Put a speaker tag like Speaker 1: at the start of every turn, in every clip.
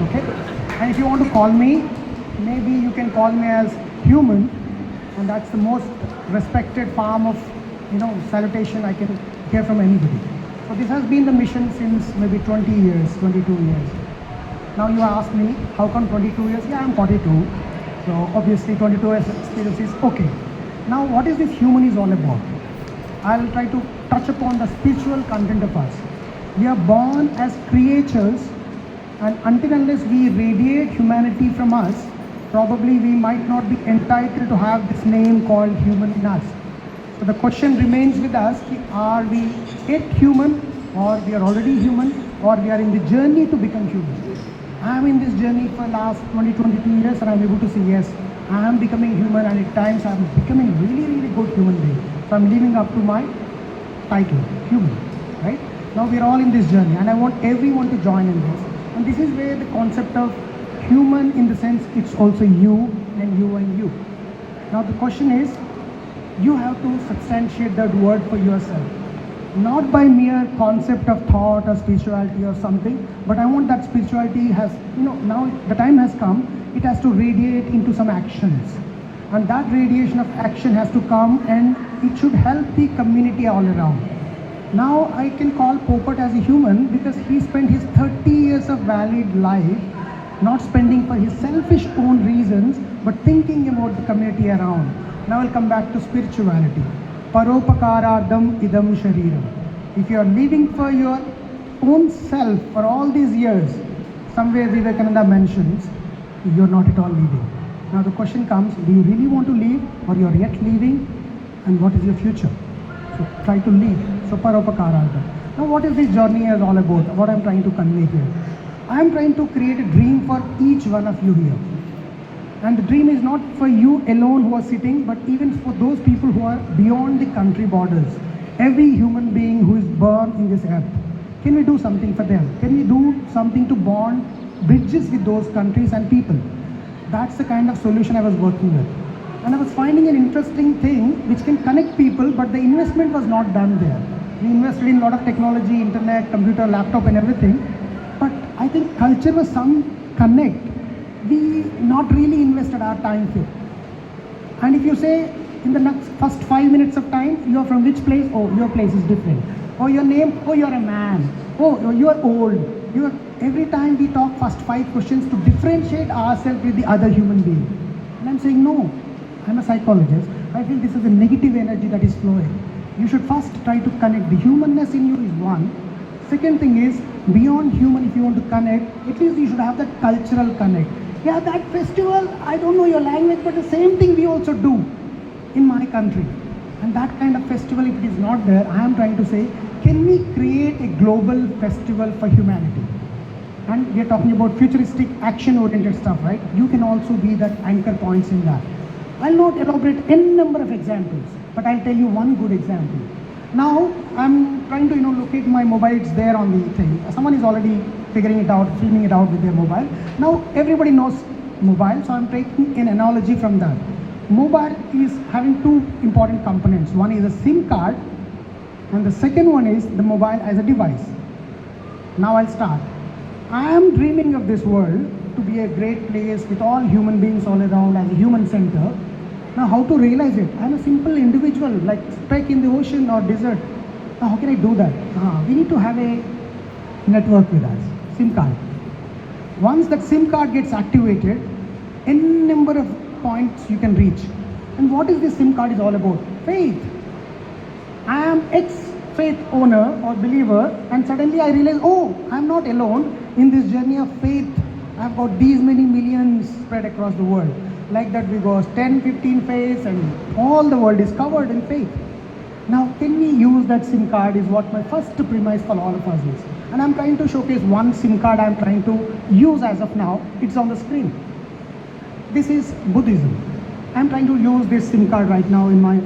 Speaker 1: Okay? And if you want to call me, maybe you can call me as human, and that's the most respected form of, salutation I can hear from anybody. So this has been the mission since maybe 20 years, 22 years. Now you ask me, how come 22 years? Yeah, I'm 42. So obviously 22 years experience is okay. Now what is this human is all about? I'll try to touch upon the spiritual content of us. We are born as creatures, and until unless we radiate humanity from us, probably we might not be entitled to have this name called human in us. So the question remains with us, are we yet human, or we are already human, or we are in the journey to become human? I am in this journey for last 22 years, and I'm able to say yes, I am becoming human, and at times I'm becoming really good human being. So I'm living up to my title, human, right? Now we're all in this journey, and I want everyone to join in this. And this is where the concept of human, in the sense it's also you and you and you. Now the question is, you have to substantiate that word for yourself, not by mere concept of thought or spirituality or something, but I want that spirituality has, now the time has come, it has to radiate into some actions, and that radiation of action has to come, and it should help the community all around. Now I can call Popat as a human because he spent his 30 years of valid life not spending for his selfish own reasons, but thinking about the community around. Now I'll come back to spirituality. Paropakarardam idam shariram. If you are living for your own self for all these years, somewhere Vivekananda mentions, you're not at all living. Now the question comes, do you really want to live, or you're yet living, and what is your future? So try to live. So paropakarardam. Now what is this journey is all about? What I'm trying to convey here? I am trying to create a dream for each one of you here. And the dream is not for you alone who are sitting, but even for those people who are beyond the country borders. Every human being who is born in this earth. Can we do something for them? Can we do something to bond bridges with those countries and people? That's the kind of solution I was working with. And I was finding an interesting thing which can connect people, but the investment was not done there. We invested in a lot of technology, internet, computer, laptop and everything. But I think culture was some connect. We not really invested our time here. And if you say in the next first 5 minutes of time, you are from which place? Oh, your place is different. Oh, your name? Oh, you're a man. Oh, you are old. Every time we talk first 5 questions to differentiate ourselves with the other human being. And I'm saying no. I'm a psychologist. I feel this is a negative energy that is flowing. You should first try to connect. The humanness in you is one. Second thing is, beyond human, if you want to connect, at least you should have that cultural connect. Yeah, that festival, I don't know your language, but the same thing we also do in my country. And that kind of festival, if it is not there, I am trying to say, can we create a global festival for humanity? And we are talking about futuristic, action-oriented stuff, right? You can also be that anchor points in that. I'll not elaborate n number of examples, but I'll tell you one good example. Now, I'm trying to, locate my mobile, it's there on the thing. Someone is already figuring it out, filming it out with their mobile. Now, everybody knows mobile, so I'm taking an analogy from that. Mobile is having 2 important components. One is a SIM card, and the second one is the mobile as a device. Now I'll start. I am dreaming of this world to be a great place with all human beings all around as a human center. Now how to realize it? I'm a simple individual, like speck in the ocean or desert. Now how can I do that? We need to have a network with us, SIM card. Once that SIM card gets activated, n number of points you can reach. And what is this SIM card is all about? Faith. I am ex-faith owner or believer, and suddenly I realize, oh, I'm not alone in this journey of faith. I've got these many millions spread across the world. Like that we go 10, 15 faiths, and all the world is covered in faith. Now, can we use that SIM card is what my first premise for all of us is. And I'm trying to showcase one SIM card I'm trying to use as of now. It's on the screen. This is Buddhism. I'm trying to use this SIM card right now in my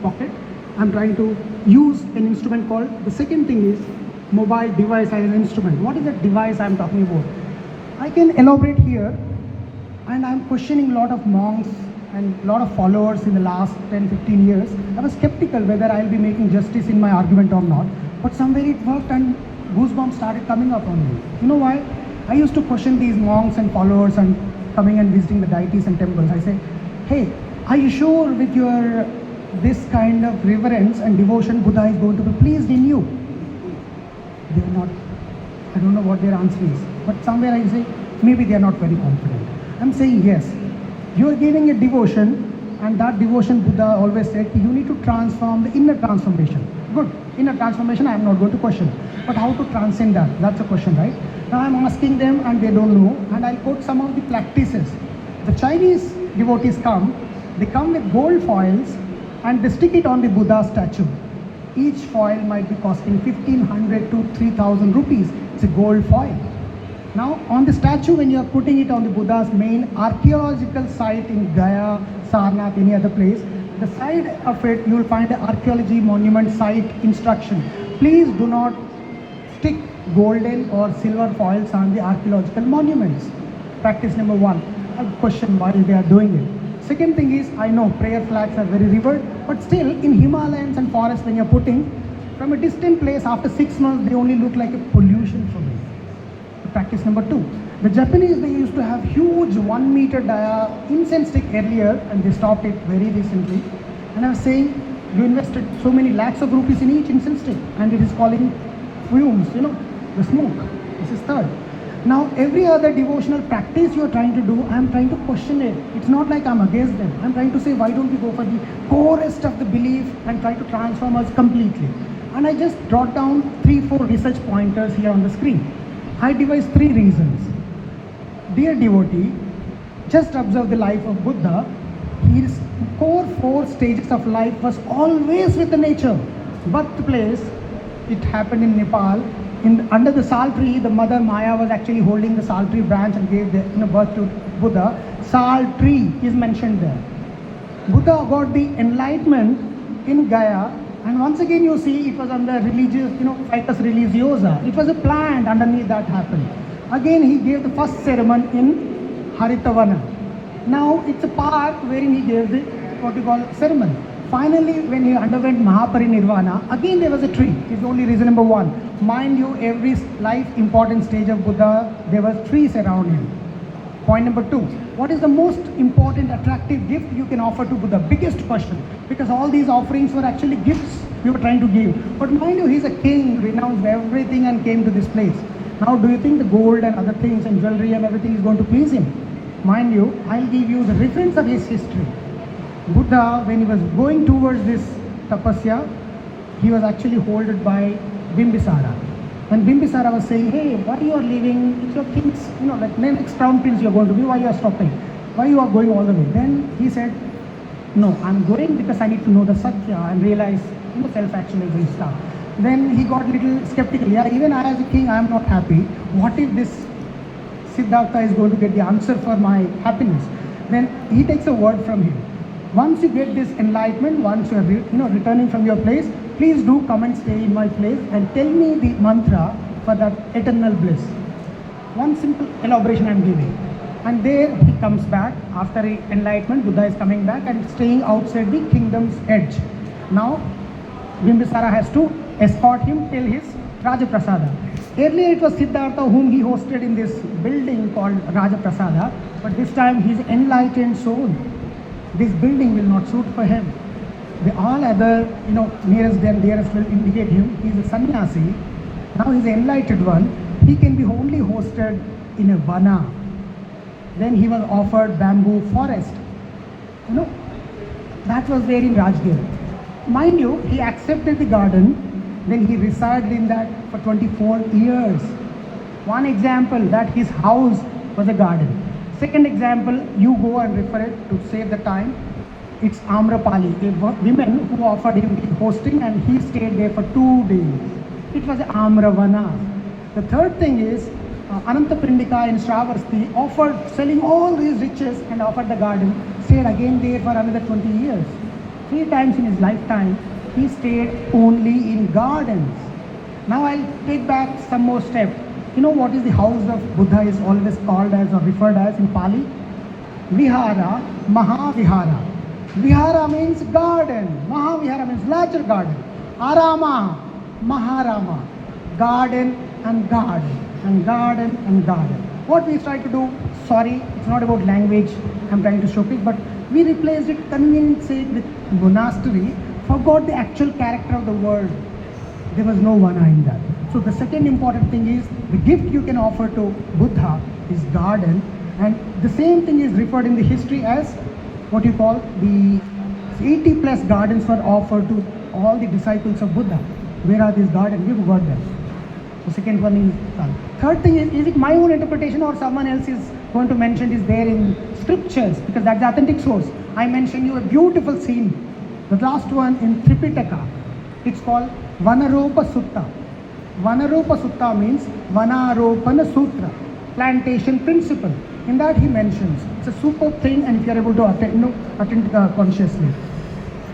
Speaker 1: pocket. I'm trying to use an instrument called, the second thing is mobile device as an instrument. What is that device I'm talking about? I can elaborate here, and I'm questioning a lot of monks and a lot of followers in the last 10-15 years. I was skeptical whether I'll be making justice in my argument or not, but somewhere it worked and goosebumps started coming up on me. You know why? I used to question these monks and followers and coming and visiting the deities and temples. I say, hey, are you sure with your this kind of reverence and devotion Buddha is going to be pleased in you? They are not. I don't know what their answer is. But somewhere I say, maybe they are not very confident. I'm saying yes. You are giving a devotion, and that devotion Buddha always said, you need to transform the inner transformation. Good. Inner transformation I am not going to question. But how to transcend that? That's a question, right? Now I'm asking them and they don't know, and I'll quote some of the practices. The Chinese devotees they come with gold foils and they stick it on the Buddha statue. Each foil might be costing 1500 to 3000 rupees. It's a gold foil. Now on the statue, when you are putting it on the Buddha's main archaeological site in Gaya, Sarnath, any other place, the side of it you will find the archaeology monument site instruction. Please do not stick golden or silver foils on the archaeological monuments. Practice number one. I question why they are doing it. Second thing is, I know prayer flags are very revered, but still in Himalayas and forests when you're putting, from a distant place after 6 months, they only look like a pollution for me. Practice number two. The Japanese, they used to have huge 1 meter dia incense stick earlier and they stopped it very recently. And I was saying, you invested so many lakhs of rupees in each incense stick and it is calling fumes, the smoke. This is third. Now every other devotional practice you are trying to do, I am trying to question it. It's not like I'm against them. I'm trying to say, why don't we go for the corest of the belief and try to transform us completely? And I just brought down 3-4 research pointers here on the screen. I devised 3 reasons. Dear devotee, just observe the life of Buddha. His core 4 stages of life was always with the nature. Birthplace, it happened in Nepal. Under the sal tree, the mother Maya was actually holding the sal tree branch and gave birth to Buddha. Sal tree is mentioned there. Buddha got the enlightenment in Gaya, and once again you see it was under religious, ficus religiosa. It was a plant underneath that happened. Again he gave the first ceremony in Haritavana. Now it's a park wherein he gave the what you call ceremony. Finally, when he underwent Mahaparinirvana, again there was a tree. It's only reason number 1. Mind you, every life important stage of Buddha, there were trees around him. Point number 2. What is the most important attractive gift you can offer to Buddha? Biggest question. Because all these offerings were actually gifts we were trying to give. But mind you, he's a king, renounced everything and came to this place. Now do you think the gold and other things and jewelry and everything is going to please him? Mind you, I'll give you the reference of his history. Buddha, when he was going towards this tapasya, he was actually holded by Bimbisara. And Bimbisara was saying, hey, why you are leaving? It's your king's, like next crown prince you are going to be, why you are stopping? Why you are going all the way? Then he said, no, I'm going because I need to know the Satya and realize, self-actualization stuff. Then he got little skeptical. Yeah, even I as a king, I am not happy. What if this Siddhartha is going to get the answer for my happiness? Then he takes a word from him. Once you get this enlightenment, once you are returning from your place, please do come and stay in my place and tell me the mantra for that eternal bliss. One simple elaboration I am giving. And there he comes back after enlightenment. Buddha is coming back and staying outside the kingdom's edge. Now Bimbisara has to escort him till his Rajaprasada. Earlier it was Siddhartha whom he hosted in this building called Rajaprasada, but this time he is enlightened soul. This building will not suit for him. The all other, nearest and dearest will indicate him. He is a sannyasi. Now he is an enlightened one. He can be only hosted in a vana. Then he was offered bamboo forest. That was there in Rajgir. Mind you, he accepted the garden. Then he resided in that for 24 years. One example that his house was a garden. Second example, you go and refer it to save the time. It's Amrapali, a women who offered him hosting and he stayed there for 2 days. It was Amravana. The third thing is Anantapindika in Shravasti offered selling all his riches and offered the garden, stayed again there for another 20 years. 3 times in his lifetime, he stayed only in gardens. Now I'll take back some more steps. What is the house of Buddha is always called as or referred as in Pali? Vihara, Mahavihara. Vihara means garden. Mahavihara means larger garden. Arama, Maharama. Garden and garden. and garden and garden. What we try to do, sorry, it's not about language, I'm trying to showcase, but we replaced it, convenience sake, with monastery, forgot the actual character of the word. There was no vana in that. So the second important thing is the gift you can offer to Buddha is garden, and the same thing is referred in the history as what you call the 80 plus gardens were offered to all the disciples of Buddha. Where are these gardens? We forgot them. So second one is done. Third thing is it my own interpretation or someone else is going to mention is there in scriptures, because that's the authentic source. I mentioned you a beautiful scene. The last one in Tripitaka. It's called Vanaropa Sutta. Vanaropa Sutta means Vanaropana Sutra, plantation principle. In that he mentions it's a superb thing, and if you are able to attend consciously.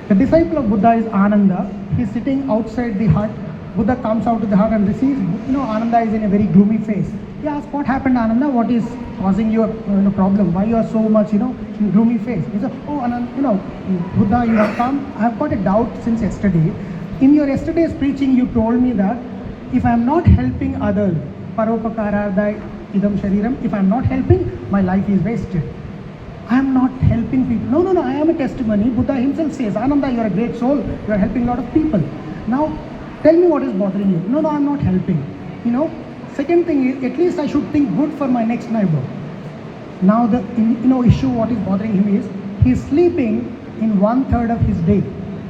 Speaker 1: The disciple of Buddha is Ananda. He's sitting outside the hut. Buddha comes out to the hut and receives. Ananda is in a very gloomy face. He asks, "What happened, Ananda? What is causing you a problem? Why you are so much, in gloomy face?" He says, "Oh, Ananda, Buddha, you have come. I have got a doubt since yesterday. In your yesterday's preaching, you told me that if I am not helping others, paropakarardai idam shariram, if I am not helping, my life is wasted. I am not helping people. No, I am a testimony. Buddha himself says, Ananda, you are a great soul. You are helping a lot of people. Now, tell me what is bothering you." No, I am not helping. Second thing is, at least I should think good for my next neighbor. Now the issue, what is bothering him is, he is sleeping in 1/3 of his day,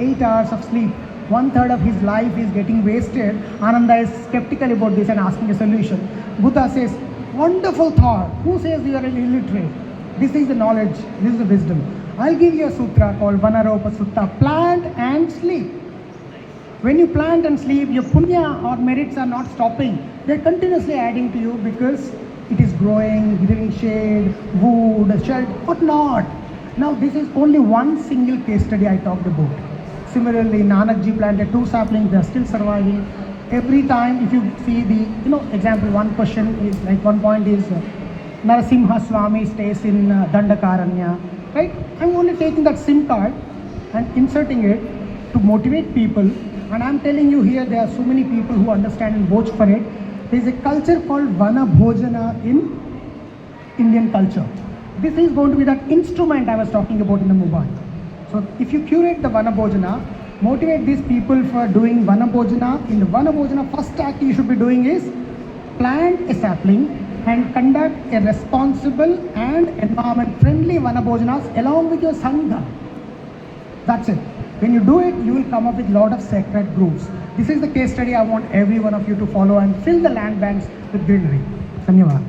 Speaker 1: 8 hours of sleep. 1/3 of his life is getting wasted. Ananda is skeptical about this and asking a solution. Buddha says, wonderful thought. Who says you are illiterate? This is the knowledge, this is the wisdom. I'll give you a sutra called Vanaropa Sutta. Plant and sleep. When you plant and sleep, your punya or merits are not stopping. They're continuously adding to you because it is growing, giving shade, wood, shelter, what not. Now this is only one single case study I talked about. Similarly, Nanakji planted 2 saplings, they are still surviving. Every time if you see the, example, one question is, like one point is, Narasimha Swami stays in Dandakaranya, right? I'm only taking that SIM card and inserting it to motivate people. And I'm telling you here, there are so many people who understand and vouch for it. There is a culture called Vana Bhojana in Indian culture. This is going to be that instrument I was talking about in the mobile. So if you curate the Vana Bhojana, motivate these people for doing Vana Bhojana. In the Vana Bhojana, first act you should be doing is plant a sapling and conduct a responsible and environment-friendly Vana Bhojanas along with your Sangha. That's it. When you do it, you will come up with a lot of sacred groves. This is the case study I want every one of you to follow and fill the land banks with greenery. Dhanyavad.